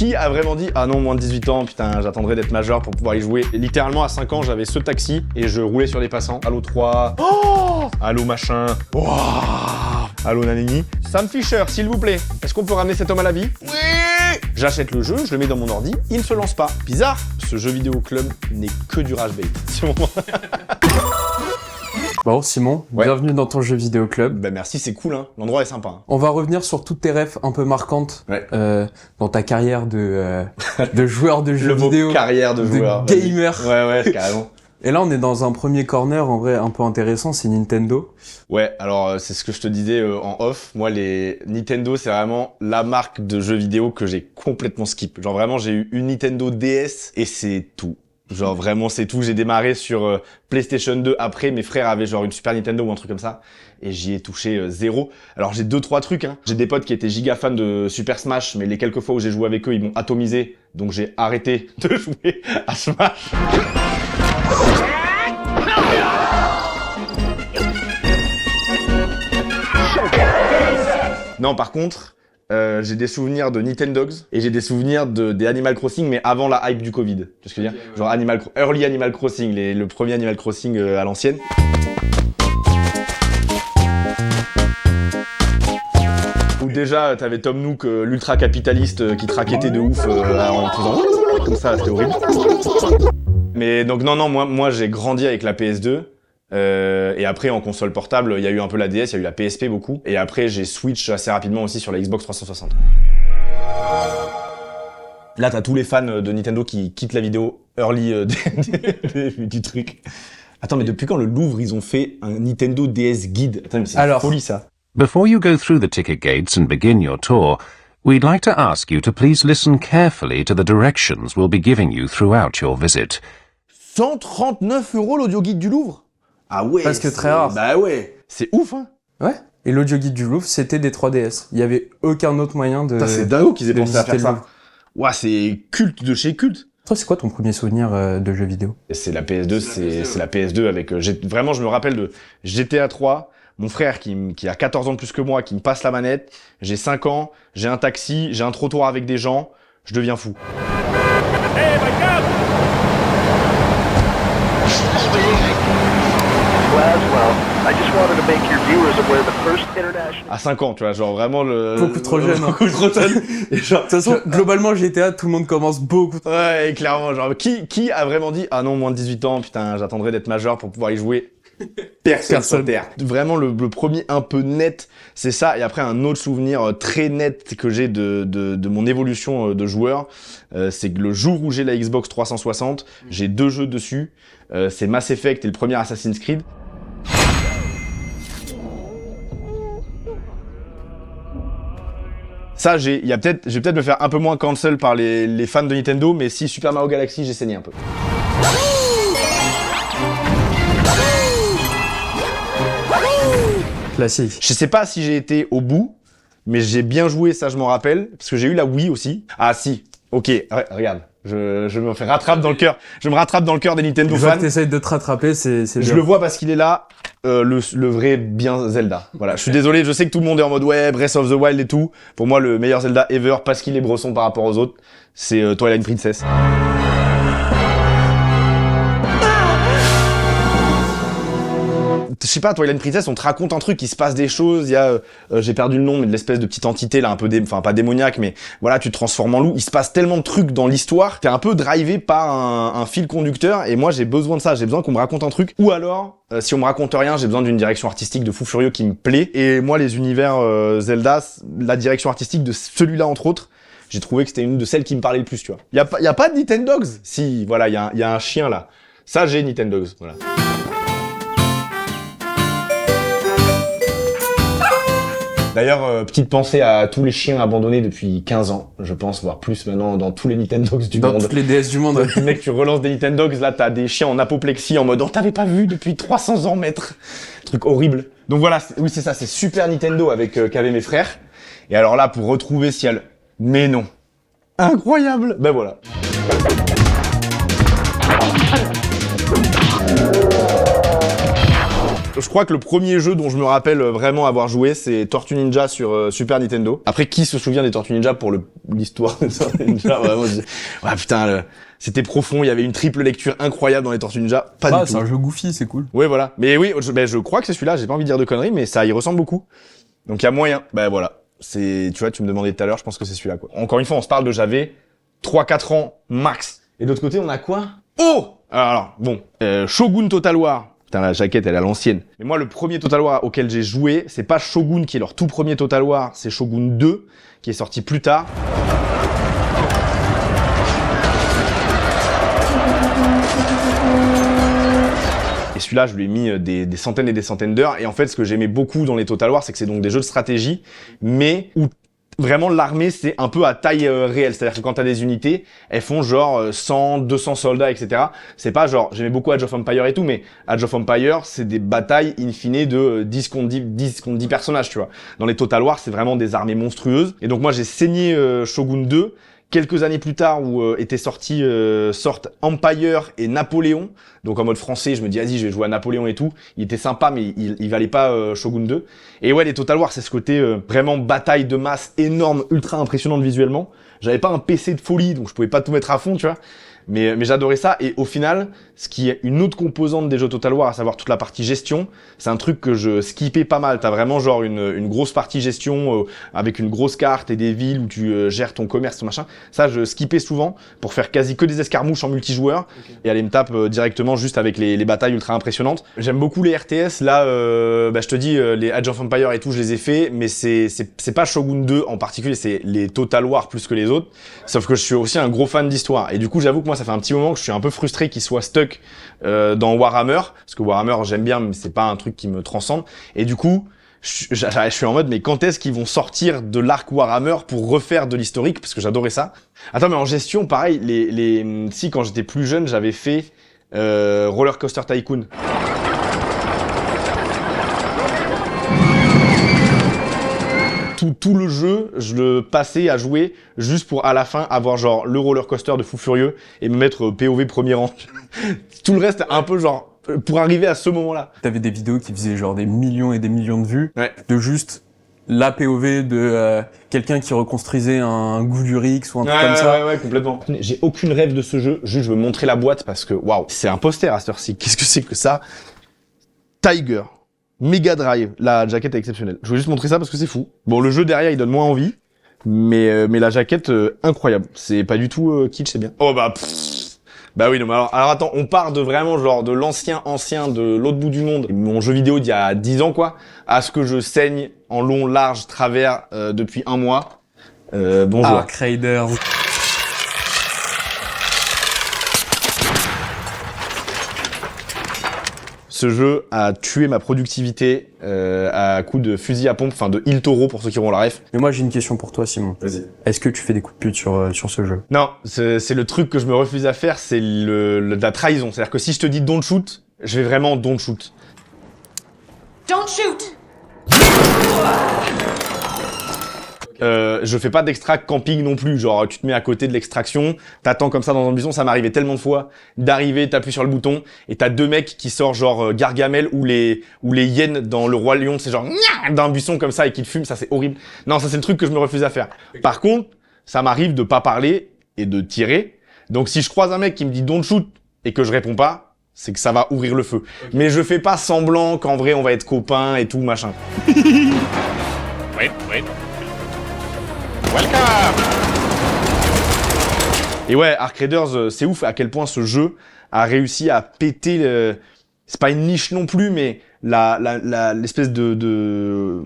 Qui a vraiment dit « Ah non, moins de 18 ans, putain, j'attendrai d'être majeur pour pouvoir y jouer ». Et littéralement, à 5 ans, j'avais ce taxi et je roulais sur les passants. Halo 3, oh Halo machin, wow Halo nanini. Sam Fisher, s'il vous plaît, est-ce qu'on peut ramener cet homme à la vie? Oui. J'achète le jeu, je le mets dans mon ordi, il ne se lance pas. Bizarre, ce jeu vidéo club n'est que du rage bait. Bon, Simon, bienvenue dans ton jeu vidéo club. Bah merci, c'est cool, hein. L'endroit est sympa. Hein. On va revenir sur toutes tes refs un peu marquantes dans ta carrière de joueur de jeux vidéo. Carrière de joueur. De gamer. Ouais, carrément. Et là, on est dans un premier corner, en vrai, un peu intéressant, c'est Nintendo. Ouais, alors c'est ce que je te disais en off. Moi, les Nintendo, c'est vraiment la marque de jeux vidéo que j'ai complètement skip. Genre vraiment, j'ai eu une Nintendo DS et c'est tout. Genre vraiment, c'est tout. J'ai démarré sur PlayStation 2. Après, mes frères avaient genre une Super Nintendo ou un truc comme ça. Et j'y ai touché zéro. Alors j'ai 2-3 trucs. Hein. J'ai des potes qui étaient giga fans de Super Smash, mais les quelques fois où j'ai joué avec eux, ils m'ont atomisé. Donc j'ai arrêté de jouer à Smash. Non, par contre, j'ai des souvenirs de Nintendogs et j'ai des souvenirs des Animal Crossing, mais avant la hype du Covid. Tu vois ce que je veux dire? Genre Early Animal Crossing, le premier Animal Crossing à l'ancienne. Où déjà, t'avais Tom Nook, l'ultra capitaliste, qui te raquettait de ouf en faisant comme ça, c'était horrible. Mais donc non, moi j'ai grandi avec la PS2. Et après en console portable, il y a eu un peu la DS, il y a eu la PSP beaucoup. Et après j'ai switch assez rapidement aussi sur la Xbox 360. Là t'as tous les fans de Nintendo qui quittent la vidéo early du truc. Attends, mais depuis quand le Louvre ils ont fait un Nintendo DS guide? Attends, mais c'est une folie ça. Before you go through the ticket gates and begin your tour, we'd like to ask you to please listen carefully to the directions we'll be giving you throughout your visit. 139 € l'audio guide du Louvre? Ah ouais. Parce que très rare. Bah ouais. C'est ouf, hein. Ouais. Et l'audio guide du Louvre, c'était des 3DS. Il y avait aucun autre moyen de. C'est dingue qu'ils aient pensé à faire ça. Ouah, c'est culte de chez culte. Toi, c'est quoi ton premier souvenir de jeu vidéo? C'est la PS2, c'est la PS2 avec... vraiment, je me rappelle de GTA 3, mon frère qui a 14 ans de plus que moi, qui me passe la manette, j'ai 5 ans, j'ai un taxi, j'ai un trottoir avec des gens, je deviens fou. Hey, my God! À 5 ans, tu vois, genre vraiment le... Beaucoup trop jeune. Beaucoup trop jeune. Et genre, de toute façon, globalement, GTA, tout le monde commence beaucoup. Ouais, et clairement, genre, qui a vraiment dit « Ah non, moins de 18 ans, putain, j'attendrai d'être majeur pour pouvoir y jouer ». Personne sur Terre. Vraiment, le premier un peu net, c'est ça. Et après, un autre souvenir très net que j'ai de mon évolution de joueur, c'est que le jour où j'ai la Xbox 360, j'ai 2 jeux dessus. C'est Mass Effect et le premier Assassin's Creed. Ça, je vais peut-être me faire un peu moins cancel par les fans de Nintendo, mais si Super Mario Galaxy, j'ai saigné un peu. Classique. Je sais pas si j'ai été au bout, mais j'ai bien joué, ça je m'en rappelle, parce que j'ai eu la Wii aussi. Ah si, ok, regarde, je me fais rattrape dans le cœur. Je me rattrape dans le cœur des Nintendo fans. T'essayes de te rattraper, c'est Je le vois parce qu'il est là, le vrai bien Zelda. Voilà, je suis désolé, je sais que tout le monde est en mode ouais, Breath of the Wild et tout. Pour moi, le meilleur Zelda ever, parce qu'il est bresson par rapport aux autres, c'est Twilight Princess. Je sais pas, Twilight Princess, on te raconte un truc, il se passe des choses, il y a, j'ai perdu le nom, mais de l'espèce de petite entité là, un peu, enfin pas démoniaque, mais voilà, tu te transformes en loup, il se passe tellement de trucs dans l'histoire, t'es un peu drivé par un fil conducteur, et moi j'ai besoin de ça, j'ai besoin qu'on me raconte un truc, ou alors, si on me raconte rien, j'ai besoin d'une direction artistique de fou furieux qui me plaît, et moi les univers Zelda, la direction artistique de celui-là entre autres, j'ai trouvé que c'était une de celles qui me parlait le plus, tu vois. Y a pas de Nintendogs? Si, voilà, y a un chien là. Ça, j'ai Nintendogs, voilà. D'ailleurs, petite pensée à tous les chiens abandonnés depuis 15 ans, je pense, voire plus maintenant, dans tous les Nintendogs du monde. Dans toutes les DS du monde. Mec, tu relances des Nintendogs, là, t'as des chiens en apoplexie, en mode « Oh, t'avais pas vu depuis 300 ans, maître !» Truc horrible. Donc voilà, oui, c'est ça, c'est Super Nintendo qu'avaient mes frères. Et alors là, pour retrouver si elle... Mais non. Incroyable. Ben voilà. Je crois que le premier jeu dont je me rappelle vraiment avoir joué, c'est Tortue Ninja sur Super Nintendo. Après, qui se souvient des Tortues Ninja pour l'histoire de Tortue Ninja? Vraiment, ouais, putain, c'était profond, il y avait une triple lecture incroyable dans les Tortues Ninja. Pas du tout. C'est un jeu goofy, c'est cool. Ouais, voilà. Mais oui, je crois que c'est celui-là, j'ai pas envie de dire de conneries, mais ça y ressemble beaucoup. Donc il y a moyen. Ben voilà. Tu vois, tu me demandais tout à l'heure, je pense que c'est celui-là, quoi. Encore une fois, on se parle de j'avais 3-4 ans max. Et de l'autre côté, on a quoi? Oh! Alors, bon. Shogun Total War. Putain, la jaquette, elle est à l'ancienne. Mais moi, le premier Total War auquel j'ai joué, c'est pas Shogun qui est leur tout premier Total War, c'est Shogun 2, qui est sorti plus tard. Et celui-là, je lui ai mis des centaines et des centaines d'heures. Et en fait, ce que j'aimais beaucoup dans les Total War, c'est que c'est donc des jeux de stratégie, mais où vraiment l'armée, c'est un peu à taille réelle. C'est-à-dire que quand t'as des unités, elles font genre 100, 200 soldats, etc. C'est pas genre, j'aimais beaucoup Age of Empire et tout, mais Age of Empire, c'est des batailles in fine de 10 contre 10 personnages, tu vois. Dans les Total War, c'est vraiment des armées monstrueuses. Et donc moi, j'ai saigné Shogun 2, quelques années plus tard où étaient sortis sortent Empire et Napoléon. Donc en mode français, je me dis vas-y, je vais jouer à Napoléon et tout. Il était sympa, mais il valait pas Shogun 2. Et ouais, les Total War, c'est ce côté vraiment bataille de masse énorme, ultra impressionnante visuellement. J'avais pas un PC de folie, donc je pouvais pas tout mettre à fond, tu vois. Mais j'adorais ça. Et au final, ce qui est une autre composante des jeux Total War, à savoir toute la partie gestion, c'est un truc que je skippais pas mal. T'as vraiment genre une grosse partie gestion avec une grosse carte et des villes où tu gères ton commerce, ton machin. Ça, je skippais souvent pour faire quasi que des escarmouches en multijoueur et aller me taper directement juste avec les batailles ultra impressionnantes. J'aime beaucoup les RTS. Là, je te dis, les Age of Empire et tout, je les ai fait, mais c'est pas Shogun 2 en particulier, c'est les Total War plus que les autres. Sauf que je suis aussi un gros fan d'histoire. Et du coup, j'avoue que moi, ça fait un petit moment que je suis un peu frustré qu'ils soient stuck dans Warhammer, parce que Warhammer j'aime bien, mais c'est pas un truc qui me transcende. Et du coup, je suis en mode, mais quand est-ce qu'ils vont sortir de l'arc Warhammer pour refaire de l'historique, parce que j'adorais ça. Attends, mais en gestion, pareil, si quand j'étais plus jeune, j'avais fait Roller Coaster Tycoon. Tout le jeu, je le passais à jouer juste pour à la fin avoir genre le roller coaster de fou furieux et me mettre POV premier rang. Tout le reste un peu genre pour arriver à ce moment-là. T'avais des vidéos qui faisaient genre des millions et des millions de vues, ouais, de juste la POV de quelqu'un qui reconstruisait un Goudurix ou un truc comme ça. Ouais, complètement. J'ai aucune rêve de ce jeu, juste je veux montrer la boîte parce que waouh, c'est un poster à cette heure-ci. Qu'est-ce que c'est que ça? Tiger. Mega Drive, la jaquette est exceptionnelle. Je voulais juste montrer ça parce que c'est fou. Bon, le jeu derrière, il donne moins envie, mais la jaquette, incroyable. C'est pas du tout kitsch, c'est bien. Oh bah, bah oui, non, mais alors attends, on part de vraiment genre de l'ancien de l'autre bout du monde, mon jeu vidéo d'il y a 10 ans quoi, à ce que je saigne en long, large, travers depuis un mois. Bonjour. Arc Raiders. Ce jeu a tué ma productivité à coup de fusil à pompe, enfin de Il Toro pour ceux qui auront la ref. Mais moi j'ai une question pour toi Simon. Vas-y. Est-ce que tu fais des coups de pute sur ce jeu? Non, c'est le truc que je me refuse à faire, c'est la trahison. C'est-à-dire que si je te dis don't shoot, je vais vraiment don't shoot. Don't shoot! Je fais pas d'extract camping non plus, genre tu te mets à côté de l'extraction, t'attends comme ça dans un buisson, ça m'est arrivé tellement de fois d'arriver, t'appuies sur le bouton et t'as deux mecs qui sortent genre Gargamel ou les hyènes dans le Roi Lion, c'est genre d'un buisson comme ça et qui te fument, ça c'est horrible. Non, ça c'est le truc que je me refuse à faire. Par contre, ça m'arrive de pas parler et de tirer. Donc si je croise un mec qui me dit don't shoot et que je réponds pas, c'est que ça va ouvrir le feu. Okay. Mais je fais pas semblant qu'en vrai on va être copains et tout machin. Wait. Welcome! Et ouais, Arc Raiders, c'est ouf à quel point ce jeu a réussi à péter c'est pas une niche non plus, mais l'espèce de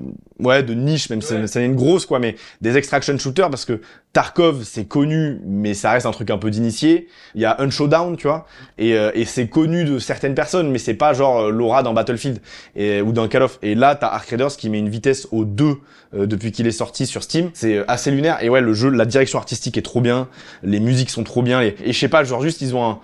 niche, même si c'est une grosse quoi, mais des extraction shooters, parce que Tarkov c'est connu, mais ça reste un truc un peu d'initié. Il y a Unshowdown, tu vois, et c'est connu de certaines personnes, mais c'est pas genre l'aura dans Battlefield ou dans Call of. Et là t'as Arc Raiders qui met une vitesse au 2 depuis qu'il est sorti sur Steam. C'est assez lunaire. Et ouais, le jeu, la direction artistique est trop bien, les musiques sont trop bien, et je sais pas, genre juste ils ont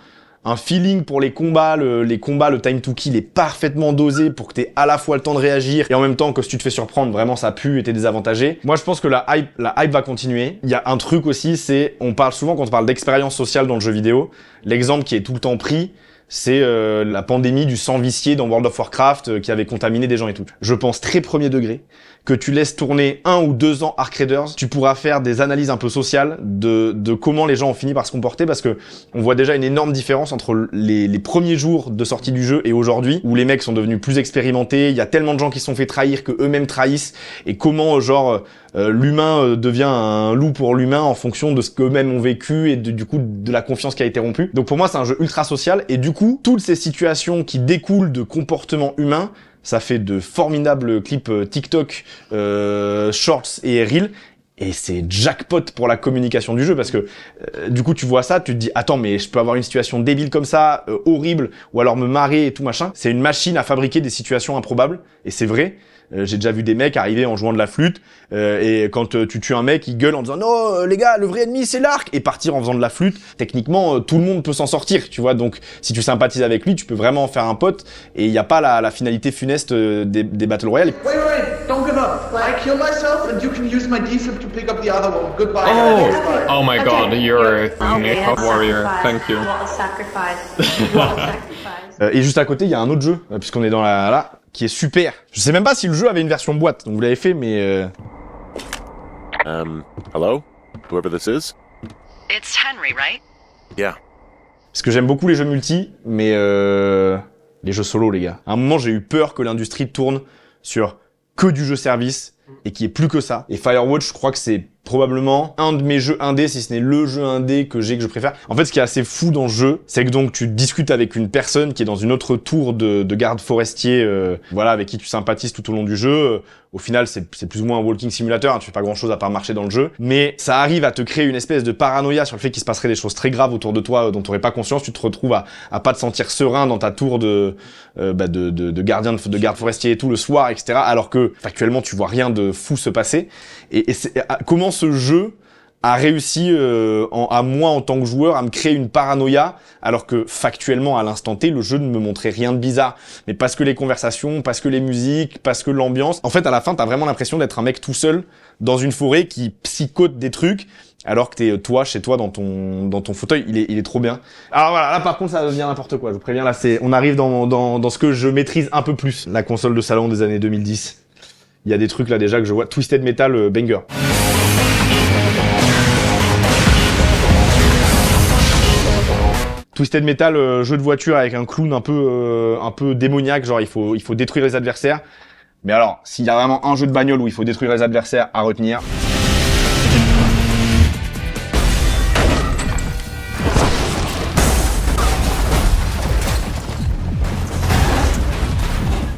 un feeling pour les combats, le time to kill est parfaitement dosé pour que t'aies à la fois le temps de réagir et en même temps que si tu te fais surprendre, vraiment ça pue et t'es désavantagé. Moi je pense que la hype va continuer. Il y a un truc aussi, on parle souvent quand on parle d'expérience sociale dans le jeu vidéo, l'exemple qui est tout le temps pris, c'est la pandémie du sang vicié dans World of Warcraft qui avait contaminé des gens et tout. Je pense très premier degré que tu laisses tourner 1 ou 2 ans Arc Raiders, tu pourras faire des analyses un peu sociales de comment les gens ont fini par se comporter, parce que on voit déjà une énorme différence entre les premiers jours de sortie du jeu et aujourd'hui, où les mecs sont devenus plus expérimentés, il y a tellement de gens qui se sont fait trahir que eux-mêmes trahissent, et comment l'humain devient un loup pour l'humain en fonction de ce qu'eux-mêmes ont vécu et du coup de la confiance qui a été rompue. Donc pour moi c'est un jeu ultra social, et du coup toutes ces situations qui découlent de comportements humains, ça fait de formidables clips TikTok, Shorts et Reels. Et c'est jackpot pour la communication du jeu, parce que du coup tu vois ça, tu te dis attends, mais je peux avoir une situation débile comme ça, horrible, ou alors me marrer et tout machin. C'est une machine à fabriquer des situations improbables, et c'est vrai. J'ai déjà vu des mecs arriver en jouant de la flûte, et quand tu tues un mec, il gueule en disant non les gars, le vrai ennemi c'est l'arc, et partir en faisant de la flûte. Techniquement tout le monde peut s'en sortir, tu vois. Donc si tu sympathises avec lui, tu peux vraiment en faire un pote, et il y a pas la finalité funeste des Battle Royale. Wait, don't give up. I kill myself and you can use my defib to pick up the other one. Goodbye. Oh my god, you're a hot warrior. Thank you. What a sacrifice. What a sacrifice. Et juste à côté, il y a un autre jeu, puisqu'on est dans là, qui est super. Je sais même pas si le jeu avait une version boîte, donc vous l'avez fait, mais Hello? Whoever this is? It's Henry, right? Yeah. parce que j'aime beaucoup les jeux multi, mais les jeux solo, les gars. À un moment, j'ai eu peur que l'industrie tourne sur que du jeu service et qu'il y ait plus que ça. Et Firewatch, je crois que c'est probablement un de mes jeux indés, si ce n'est le jeu indé que je préfère. En fait, ce qui est assez fou dans ce jeu, c'est que donc tu discutes avec une personne qui est dans une autre tour de garde forestier, voilà, avec qui tu sympathises tout au long du jeu. Au final, c'est plus ou moins un walking simulator, hein, tu fais pas grand chose à part marcher dans le jeu. Mais ça arrive à te créer une espèce de paranoïa sur le fait qu'il se passerait des choses très graves autour de toi dont tu n'aurais pas conscience. Tu te retrouves à pas te sentir serein dans ta tour de gardien de garde forestier et tout le soir, etc. Alors que factuellement, tu vois rien de fou se passer. Et comment ce jeu a réussi à moi en tant que joueur à me créer une paranoïa, alors que factuellement à l'instant T le jeu ne me montrait rien de bizarre, mais parce que les conversations, parce que les musiques, parce que l'ambiance, en fait à la fin t'as vraiment l'impression d'être un mec tout seul dans une forêt qui psychote des trucs, alors que t'es toi chez toi dans ton fauteuil. Il est trop bien. Alors voilà, là par contre ça devient n'importe quoi, je vous préviens, là on arrive dans ce que je maîtrise un peu plus, la console de salon des années 2010. Il y a des trucs là déjà que je vois. Twisted Metal banger. Twisted Metal, jeu de voiture avec un clown un peu démoniaque, genre il faut détruire les adversaires. Mais alors, s'il y a vraiment un jeu de bagnole où il faut détruire les adversaires à retenir,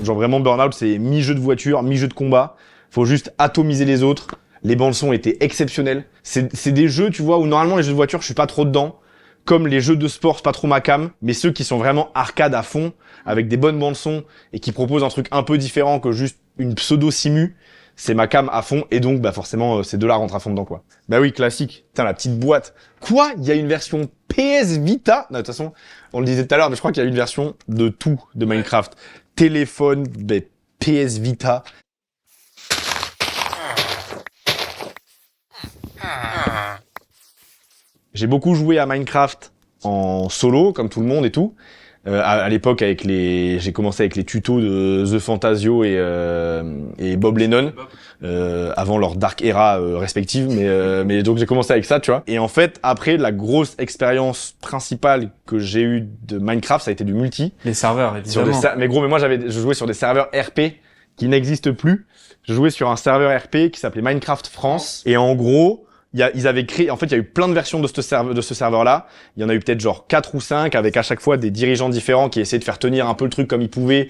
genre vraiment Burnout, c'est mi-jeu de voiture, mi-jeu de combat. Faut juste atomiser les autres. Les bandes son étaient exceptionnelles. C'est des jeux, tu vois, où normalement les jeux de voiture, je suis pas trop dedans. Comme les jeux de sport, c'est pas trop ma cam. Mais ceux qui sont vraiment arcade à fond, avec des bonnes bandes son, et qui proposent un truc un peu différent que juste une pseudo-simu, c'est ma cam à fond. Et donc, bah forcément, ces deux-là rentrent à fond dedans, quoi. Bah oui, classique. Putain, la petite boîte. Quoi? Il y a une version PS Vita? Non, de toute façon, on le disait tout à l'heure, mais je crois qu'il y a une version de tout de Minecraft. Téléphone, PS Vita. J'ai beaucoup joué à Minecraft en solo, comme tout le monde et tout. À l'époque, j'ai commencé avec les tutos de The Fantasio et Bob Lennon, avant leur dark era respective. Mais donc j'ai commencé avec ça, tu vois. Et en fait, après, la grosse expérience principale que j'ai eue de Minecraft, ça a été du multi. Les serveurs, évidemment. Mais moi, je jouais sur des serveurs RP qui n'existent plus. Je jouais sur un serveur RP qui s'appelait Minecraft France. Et en gros, ils avaient créé, en fait, il y a eu plein de versions de ce serveur-là. Il y en a eu peut-être genre 4 ou 5 avec à chaque fois des dirigeants différents qui essayaient de faire tenir un peu le truc comme ils pouvaient,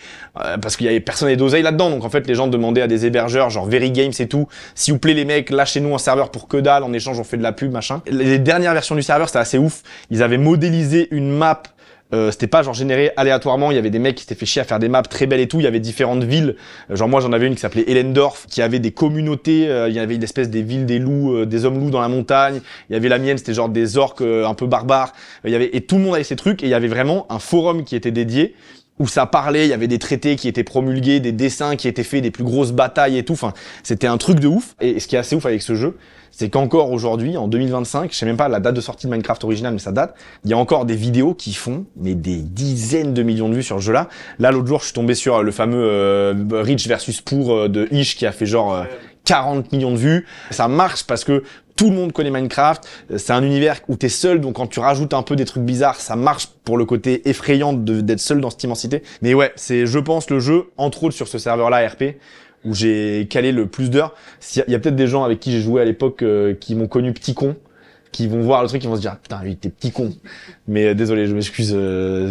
parce qu'il y avait personne et d'oseille là-dedans. Donc en fait, les gens demandaient à des hébergeurs, genre Very Games et tout, s'il vous plaît les mecs, lâchez-nous un serveur pour que dalle, en échange on fait de la pub, machin. Les dernières versions du serveur, c'était assez ouf. Ils avaient modélisé une map. C'était pas genre généré aléatoirement, il y avait des mecs qui s'étaient fait chier à faire des maps très belles et tout, il y avait différentes villes, genre moi j'en avais une qui s'appelait Ellendorf, qui avait des communautés, il y avait une espèce des villes des loups, des hommes loups dans la montagne, il y avait la mienne, c'était genre des orques un peu barbares, et tout le monde avait ces trucs, et il y avait vraiment un forum qui était dédié, où ça parlait, il y avait des traités qui étaient promulgués, des dessins qui étaient faits, des plus grosses batailles et tout. Enfin, c'était un truc de ouf. Et ce qui est assez ouf avec ce jeu, c'est qu'encore aujourd'hui, en 2025, je sais même pas la date de sortie de Minecraft original, mais ça date, il y a encore des vidéos qui font des dizaines de millions de vues sur ce jeu-là. Là, l'autre jour, je suis tombé sur le fameux Rich versus Poor de Ish qui a fait genre 40 millions de vues. Ça marche parce que tout le monde connaît Minecraft, c'est un univers où t'es seul, donc quand tu rajoutes un peu des trucs bizarres, ça marche pour le côté effrayant d'être seul dans cette immensité. Mais ouais, c'est, je pense, le jeu, entre autres sur ce serveur-là, RP, où j'ai calé le plus d'heures. Il y a peut-être des gens avec qui j'ai joué à l'époque qui m'ont connu petit con, qui vont voir le truc, qui vont se dire ah, putain, lui, t'es petit con. Mais désolé, je m'excuse,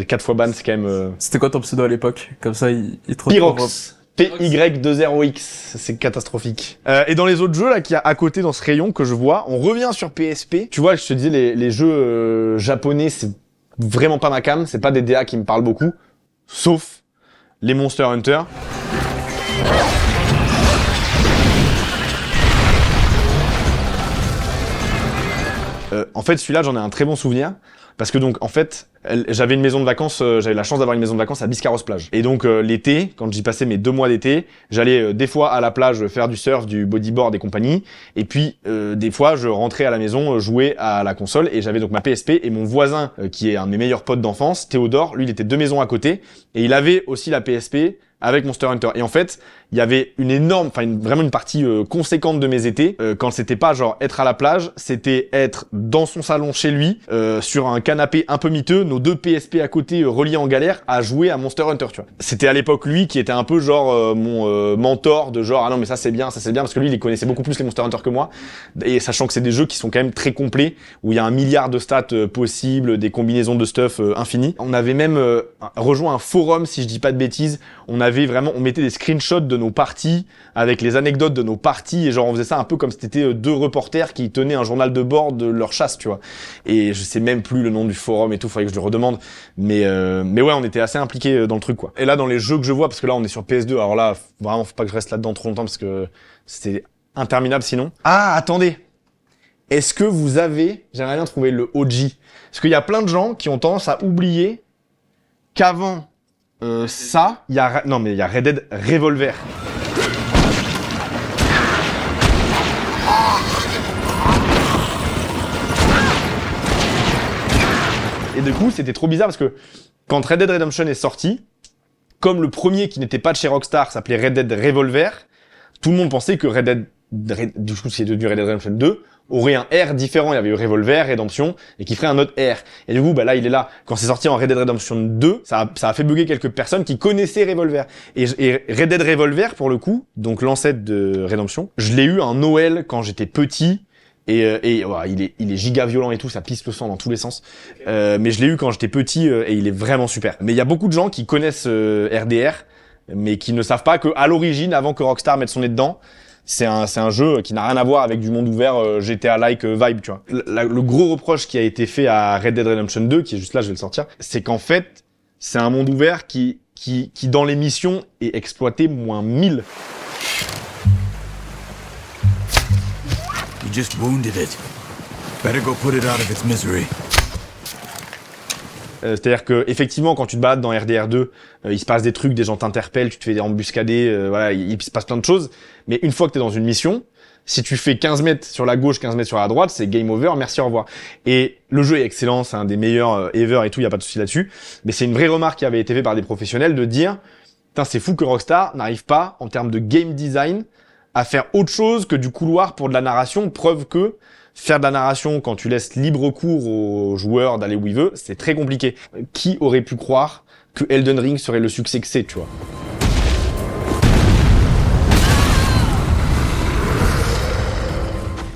4 fois ban, c'est quand même... C'était quoi ton pseudo à l'époque? Comme ça, il te Pyrox. PY20X, c'est catastrophique. Et dans les autres jeux là qu'il y a à côté dans ce rayon que je vois, on revient sur PSP. Tu vois, je te disais les jeux japonais, c'est vraiment pas ma came, c'est pas des DA qui me parlent beaucoup, sauf les Monster Hunter. En fait, celui-là, j'en ai un très bon souvenir. Parce que donc, en fait, j'avais une maison de vacances, j'avais la chance d'avoir une maison de vacances à Biscarrosse-Plage. Et donc, l'été, quand j'y passais mes 2 mois d'été, j'allais des fois à la plage faire du surf, du bodyboard et compagnie. Et puis, des fois, je rentrais à la maison jouer à la console. Et j'avais donc ma PSP et mon voisin, qui est un de mes meilleurs potes d'enfance, Théodore, lui, il était 2 maisons à côté. Et il avait aussi la PSP avec Monster Hunter. Et en fait, il y avait une énorme, vraiment une partie conséquente de mes étés, quand c'était pas genre être à la plage, c'était être dans son salon chez lui, sur un canapé un peu miteux, nos 2 PSP à côté reliés en galère, à jouer à Monster Hunter, tu vois. C'était à l'époque lui qui était un peu genre mon mentor de genre ah non mais ça c'est bien, parce que lui il connaissait beaucoup plus les Monster Hunter que moi, et sachant que c'est des jeux qui sont quand même très complets, où il y a 1 milliard de stats possibles, des combinaisons de stuff infinies. On avait même rejoint un forum, si je dis pas de bêtises, on mettait des screenshots de nos parties avec les anecdotes de nos parties et genre on faisait ça un peu comme si c'était 2 reporters qui tenaient un journal de bord de leur chasse, tu vois. Et je sais même plus le nom du forum et tout, faudrait que je le redemande. Mais ouais, on était assez impliqués dans le truc, quoi. Et là, dans les jeux que je vois, parce que là on est sur PS2, alors là, vraiment faut pas que je reste là-dedans trop longtemps parce que c'était interminable sinon. Ah, attendez. Est-ce que vous avez, j'aimerais bien trouver le OG. Parce qu'il y a plein de gens qui ont tendance à oublier qu'avant ça, il y a Red Dead Revolver. Et du coup, c'était trop bizarre parce que quand Red Dead Redemption est sorti, comme le premier qui n'était pas de chez Rockstar s'appelait Red Dead Revolver, tout le monde pensait que du coup, c'est devenu Red Dead Redemption 2, aurait un R différent. Il y avait eu Revolver, Redemption, et qui ferait un autre R. Et du coup, là, il est là. Quand c'est sorti en Red Dead Redemption 2, ça a fait bugger quelques personnes qui connaissaient Revolver. Et Red Dead Revolver, pour le coup, donc l'ancêtre de Redemption, je l'ai eu un Noël quand j'étais petit. Et voilà, il est giga violent et tout, ça pisse le sang dans tous les sens. Mais je l'ai eu quand j'étais petit et il est vraiment super. Mais il y a beaucoup de gens qui connaissent RDR, mais qui ne savent pas que à l'origine, avant que Rockstar mette son nez dedans, c'est un jeu qui n'a rien à voir avec du monde ouvert GTA-like vibe, tu vois. Le gros reproche qui a été fait à Red Dead Redemption 2, qui est juste là, je vais le sortir, c'est qu'en fait, c'est un monde ouvert qui dans les missions est exploité -1000. You just wounded it. Better go put it out of its misery. C'est-à-dire que effectivement, quand tu te balades dans RDR2, il se passe des trucs, des gens t'interpellent, tu te fais embuscader, voilà, il se passe plein de choses. Mais une fois que t'es dans une mission, si tu fais 15 mètres sur la gauche, 15 mètres sur la droite, c'est game over, merci, au revoir. Et le jeu est excellent, c'est un des meilleurs ever et tout, y a pas de souci là-dessus. Mais c'est une vraie remarque qui avait été faite par des professionnels de dire, putain, c'est fou que Rockstar n'arrive pas, en termes de game design, à faire autre chose que du couloir pour de la narration, preuve que faire de la narration quand tu laisses libre cours aux joueurs d'aller où ils veulent, c'est très compliqué. Qui aurait pu croire que Elden Ring serait le succès que c'est, tu vois?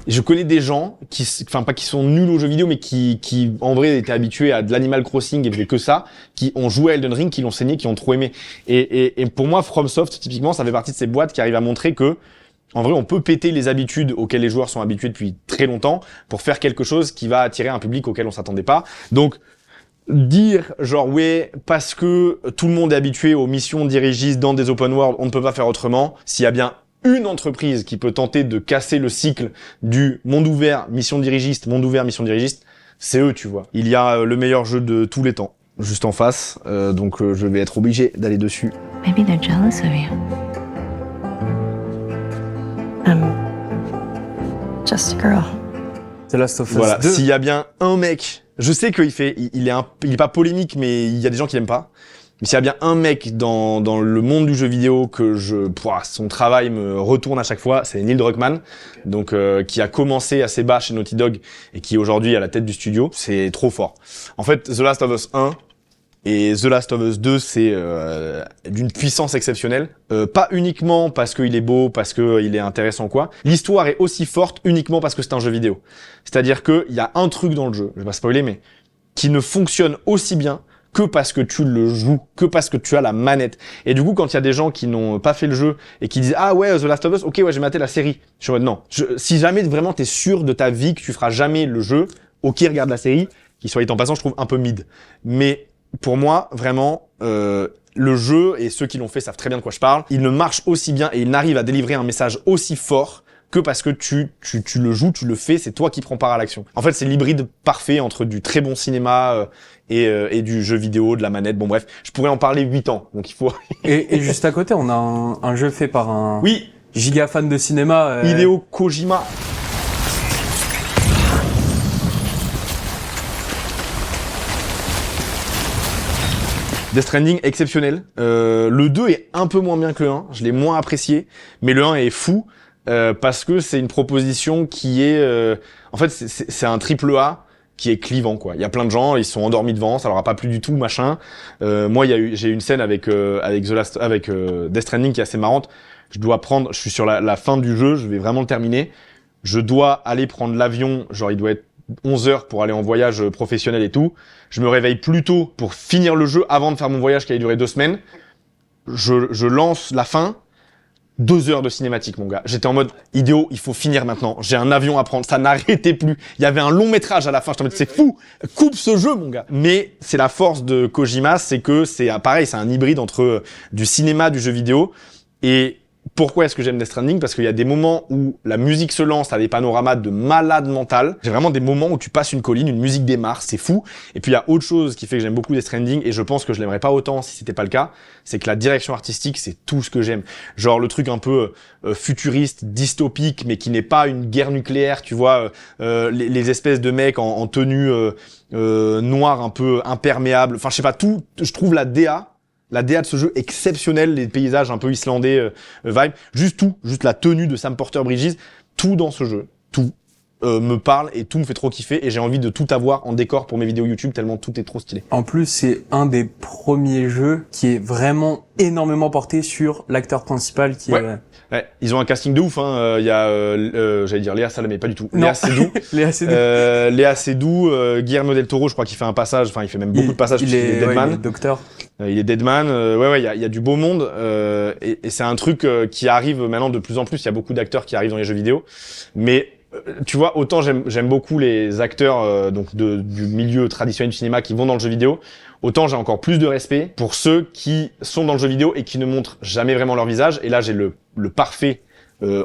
Je connais des gens pas qui sont nuls aux jeux vidéo, mais qui en vrai étaient habitués à de l'Animal Crossing et faisaient que ça, qui ont joué à Elden Ring, qui l'ont saigné, qui ont trop aimé. Et pour moi, FromSoft, typiquement, ça fait partie de ces boîtes qui arrivent à montrer que en vrai, on peut péter les habitudes auxquelles les joueurs sont habitués depuis très longtemps pour faire quelque chose qui va attirer un public auquel on s'attendait pas. Donc, dire genre ouais, parce que tout le monde est habitué aux missions dirigistes dans des open world, on ne peut pas faire autrement. S'il y a bien une entreprise qui peut tenter de casser le cycle du monde ouvert, mission dirigiste, monde ouvert, mission dirigiste, c'est eux, tu vois. Il y a le meilleur jeu de tous les temps. juste en face, donc je vais être obligé d'aller dessus. Maybe they're jealous of you. I'm just a girl. The Last of Us Voilà, 2. s'il y a bien un mec, je sais qu'il il est pas polémique, mais il y a des gens qui l'aiment pas. Mais s'il y a bien un mec dans le monde du jeu vidéo que son travail me retourne à chaque fois, c'est Neil Druckmann, donc qui a commencé assez bas chez Naughty Dog et qui est aujourd'hui à la tête du studio. C'est trop fort. En fait, The Last of Us 1 et The Last of Us 2, c'est d'une puissance exceptionnelle. Pas uniquement parce qu'il est beau, parce qu'il est intéressant quoi. L'histoire est aussi forte uniquement parce que c'est un jeu vidéo. C'est-à-dire que il y a un truc dans le jeu, je vais pas spoiler, mais qui ne fonctionne aussi bien que parce que tu le joues, que parce que tu as la manette. Et du coup, quand il y a des gens qui n'ont pas fait le jeu et qui disent « Ah ouais, The Last of Us, ok, ouais, j'ai maté la série. » Je suis en mode « Non. Si jamais vraiment t'es sûr de ta vie que tu feras jamais le jeu, ok, regarde la série. » Qui, soit dit en passant, je trouve un peu mid. Mais pour moi, vraiment, le jeu, et ceux qui l'ont fait savent très bien de quoi je parle, il ne marche aussi bien et il n'arrive à délivrer un message aussi fort que parce que tu le joues, tu le fais, c'est toi qui prends part à l'action. En fait, c'est l'hybride parfait entre du très bon cinéma et du jeu vidéo, de la manette. Bon bref, je pourrais en parler 8 ans, donc il faut... et juste à côté, on a un jeu fait par un oui, giga fan de cinéma. Hideo Kojima. Death Stranding, exceptionnel. Le 2 est un peu moins bien que le 1, je l'ai moins apprécié, mais le 1 est fou. Parce que c'est une proposition qui est... en fait, c'est un triple A qui est clivant, quoi. Il y a plein de gens, ils sont endormis devant, ça leur a pas plu du tout, machin. Moi, j'ai eu une scène avec Death Stranding qui est assez marrante. Je suis sur la fin du jeu, je vais vraiment le terminer. Je dois aller prendre l'avion, genre il doit être 11h pour aller en voyage professionnel et tout. Je me réveille plus tôt pour finir le jeu avant de faire mon voyage qui allait durer 2 semaines. Je lance la fin. 2 heures de cinématique, mon gars. J'étais en mode, idiot, il faut finir maintenant. J'ai un avion à prendre. Ça n'arrêtait plus. Il y avait un long métrage à la fin. J'étais en mode, c'est fou. Coupe ce jeu, mon gars. Mais c'est la force de Kojima, c'est que c'est pareil, c'est un hybride entre du cinéma, du jeu vidéo. Et pourquoi est-ce que j'aime Death Stranding? Parce qu'il y a des moments où la musique se lance, t'as des panoramas de malade mental. J'ai vraiment des moments où tu passes une colline, une musique démarre, c'est fou. Et puis il y a autre chose qui fait que j'aime beaucoup Death Stranding, et je pense que je l'aimerais pas autant si c'était pas le cas, c'est que la direction artistique, c'est tout ce que j'aime. Genre le truc un peu futuriste, dystopique, mais qui n'est pas une guerre nucléaire, tu vois, les espèces de mecs en tenue noire un peu imperméable. Enfin, je sais pas, tout, je trouve la DA de ce jeu exceptionnelle, les paysages un peu islandais, vibe, juste la tenue de Sam Porter Bridges, tout dans ce jeu, tout me parle et tout me fait trop kiffer et j'ai envie de tout avoir en décor pour mes vidéos YouTube tellement tout est trop stylé. En plus, c'est un des premiers jeux qui est vraiment énormément porté sur l'acteur principal qui est... Ouais, ils ont un casting de ouf, hein. Il y a, j'allais dire Léa Salamé, pas du tout. Non. Léa Seydoux. Léa Seydoux. Guillermo del Toro, je crois qu'il fait un passage, enfin il fait même beaucoup de passages puisqu'il est Deadman. Il est docteur. Il est Deadman. Il y a du beau monde. Et c'est un truc qui arrive maintenant de plus en plus. Il y a beaucoup d'acteurs qui arrivent dans les jeux vidéo. Mais tu vois, autant j'aime beaucoup les acteurs donc du milieu traditionnel du cinéma qui vont dans le jeu vidéo, autant j'ai encore plus de respect pour ceux qui sont dans le jeu vidéo et qui ne montrent jamais vraiment leur visage. Et là, j'ai le parfait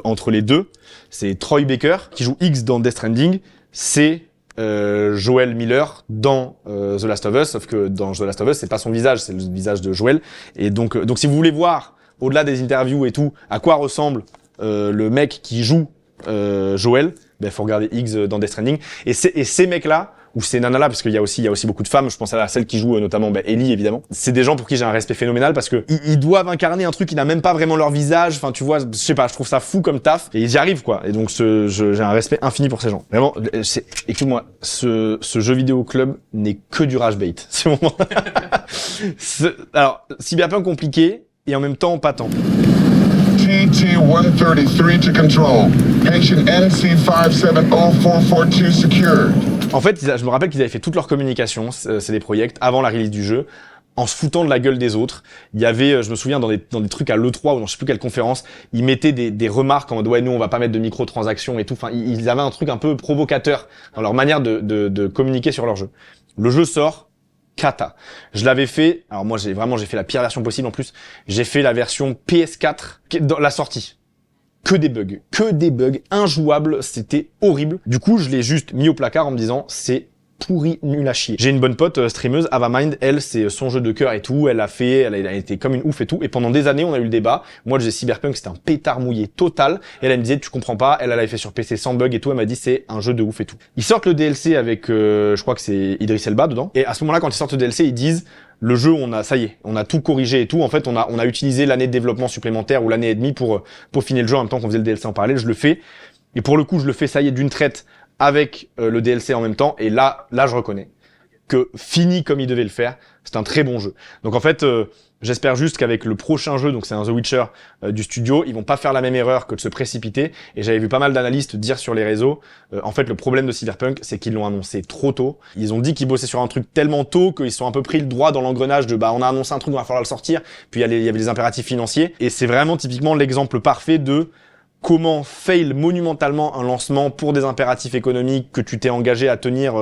entre les deux. C'est Troy Baker qui joue X dans Death Stranding. C'est Joel Miller dans The Last of Us, sauf que dans The Last of Us, c'est pas son visage, c'est le visage de Joel. Et donc si vous voulez voir, au-delà des interviews et tout, à quoi ressemble le mec qui joue Joel, ben faut regarder X dans Death Stranding. Et ces mecs-là, ou ces nanas-là, parce qu'il y a aussi beaucoup de femmes, je pense à celle qui joue notamment Ellie évidemment. C'est des gens pour qui j'ai un respect phénoménal parce que ils doivent incarner un truc qui n'a même pas vraiment leur visage. Enfin tu vois, je sais pas, je trouve ça fou comme taf et ils y arrivent quoi. Et donc j'ai un respect infini pour ces gens. Vraiment, écoute-moi, ce jeu vidéo club n'est que du rage bait. C'est mon... Alors, si bien compliqué et en même temps pas tant. TT-133 to control. Patient NC570442 secured. En fait, je me rappelle qu'ils avaient fait toute leur communication, c'est des projets, avant la release du jeu, en se foutant de la gueule des autres. Il y avait, je me souviens, dans des trucs à l'E3 ou dans je sais plus quelle conférence, ils mettaient des remarques en mode ouais, nous on va pas mettre de microtransactions et tout. Enfin, ils avaient un truc un peu provocateur dans leur manière de communiquer sur leur jeu. Le jeu sort. Cata. Je l'avais fait, alors moi j'ai fait la pire version possible en plus, j'ai fait la version PS4 dans la sortie. Que des bugs, injouables, c'était horrible. Du coup, je l'ai juste mis au placard en me disant c'est pourri, nul à chier. J'ai une bonne pote streameuse, Avamind, elle, c'est son jeu de cœur et tout, elle a été comme une ouf et tout, et pendant des années, on a eu le débat. Moi, j'ai Cyberpunk, c'était un pétard mouillé total, et elle me disait, tu comprends pas, elle l'avait fait sur PC sans bug et tout, elle m'a dit, c'est un jeu de ouf et tout. Ils sortent le DLC avec, je crois que c'est Idris Elba dedans, et à ce moment-là, quand ils sortent le DLC, ils disent, le jeu, ça y est, on a tout corrigé et tout. En fait, on a utilisé l'année de développement supplémentaire ou l'année et demie pour peaufiner le jeu en même temps qu'on faisait le DLC en parallèle. Je le fais. Et pour le coup, je le fais, ça y est, d'une traite avec le DLC en même temps. Et là, je reconnais que fini comme il devait le faire, c'est un très bon jeu. Donc en fait, j'espère juste qu'avec le prochain jeu, donc c'est un The Witcher du studio, ils vont pas faire la même erreur que de se précipiter. Et j'avais vu pas mal d'analystes dire sur les réseaux, en fait, le problème de Cyberpunk, c'est qu'ils l'ont annoncé trop tôt. Ils ont dit qu'ils bossaient sur un truc tellement tôt qu'ils se sont un peu pris le droit dans l'engrenage de on a annoncé un truc, on va falloir le sortir. Puis il y avait les impératifs financiers. Et c'est vraiment typiquement l'exemple parfait de comment fail monumentalement un lancement pour des impératifs économiques que tu t'es engagé à tenir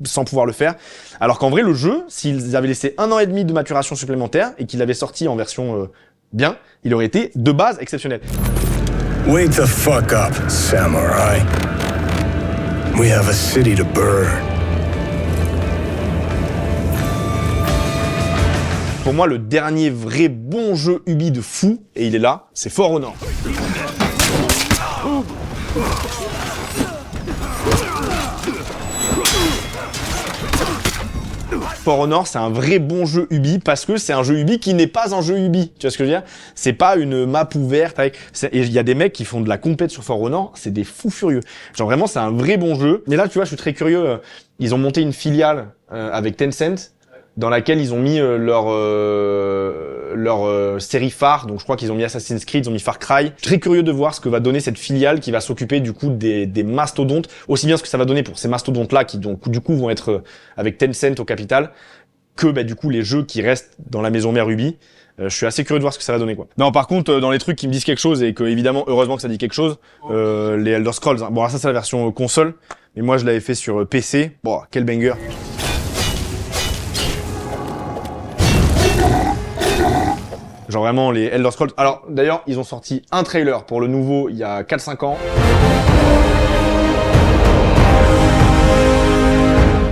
sans pouvoir le faire. Alors qu'en vrai, le jeu, s'ils avaient laissé 1 an et demi de maturation supplémentaire et qu'ils l'avaient sorti en version bien, il aurait été de base exceptionnel. Wake the fuck up, samurai. We have a city to burn. Pour moi, le dernier vrai bon jeu Ubi de fou, et il est là, c'est For Honor. For Honor, c'est un vrai bon jeu Ubi parce que c'est un jeu Ubi qui n'est pas un jeu Ubi. Tu vois ce que je veux dire? C'est pas une map ouverte avec... Et il y a des mecs qui font de la compète sur For Honor, c'est des fous furieux. Genre vraiment, c'est un vrai bon jeu. Mais là, tu vois, je suis très curieux. Ils ont monté une filiale avec Tencent dans laquelle ils ont mis leur série phare. Donc je crois qu'ils ont mis Assassin's Creed, ils ont mis Far Cry. Je suis très curieux de voir ce que va donner cette filiale qui va s'occuper du coup des mastodontes, aussi bien ce que ça va donner pour ces mastodontes là qui donc du coup vont être avec Tencent au capital, que du coup les jeux qui restent dans la maison mère Ubi. Je suis assez curieux de voir ce que ça va donner, quoi. Non, par contre, dans les trucs qui me disent quelque chose et que évidemment heureusement que ça dit quelque chose, les Elder Scrolls. Bon, ça c'est la version console, mais moi je l'avais fait sur PC. Bon, quel banger. Genre vraiment les Elder Scrolls. Alors d'ailleurs, ils ont sorti un trailer pour le nouveau il y a 4-5 ans.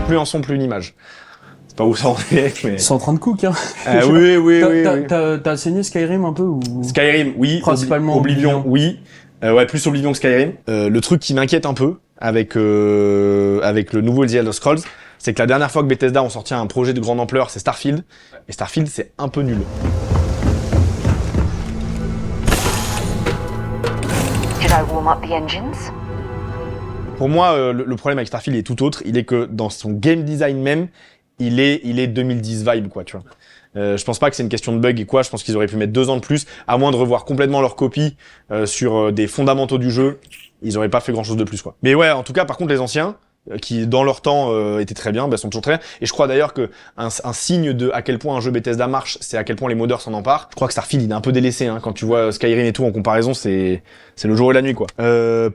Plus un son, plus une image. C'est pas où ça en est, mais... C'est en train de cook, hein. Oui. T'as saigné Skyrim un peu ou... Skyrim, oui. Principalement Oblivion, oui. Ouais, plus Oblivion que Skyrim. Le truc qui m'inquiète un peu avec le nouveau The Elder Scrolls, c'est que la dernière fois que Bethesda ont sorti un projet de grande ampleur, c'est Starfield. Et Starfield, c'est un peu nul. Did I warm up the engines? Pour moi, le problème avec Starfield est tout autre. Il est que dans son game design même, il est 2010 vibe, quoi, tu vois. Je pense pas que c'est une question de bug et quoi. Je pense qu'ils auraient pu mettre 2 ans de plus, à moins de revoir complètement leur copie sur des fondamentaux du jeu. Ils auraient pas fait grand chose de plus, quoi. Mais ouais, en tout cas, par contre, les anciens, qui dans leur temps étaient très bien, sont toujours très bien. Et je crois d'ailleurs que un signe de à quel point un jeu Bethesda marche, c'est à quel point les modeurs s'en emparent. Je crois que Starfield il est un peu délaissé, hein. Quand tu vois Skyrim et tout en comparaison, c'est le jour et la nuit, quoi.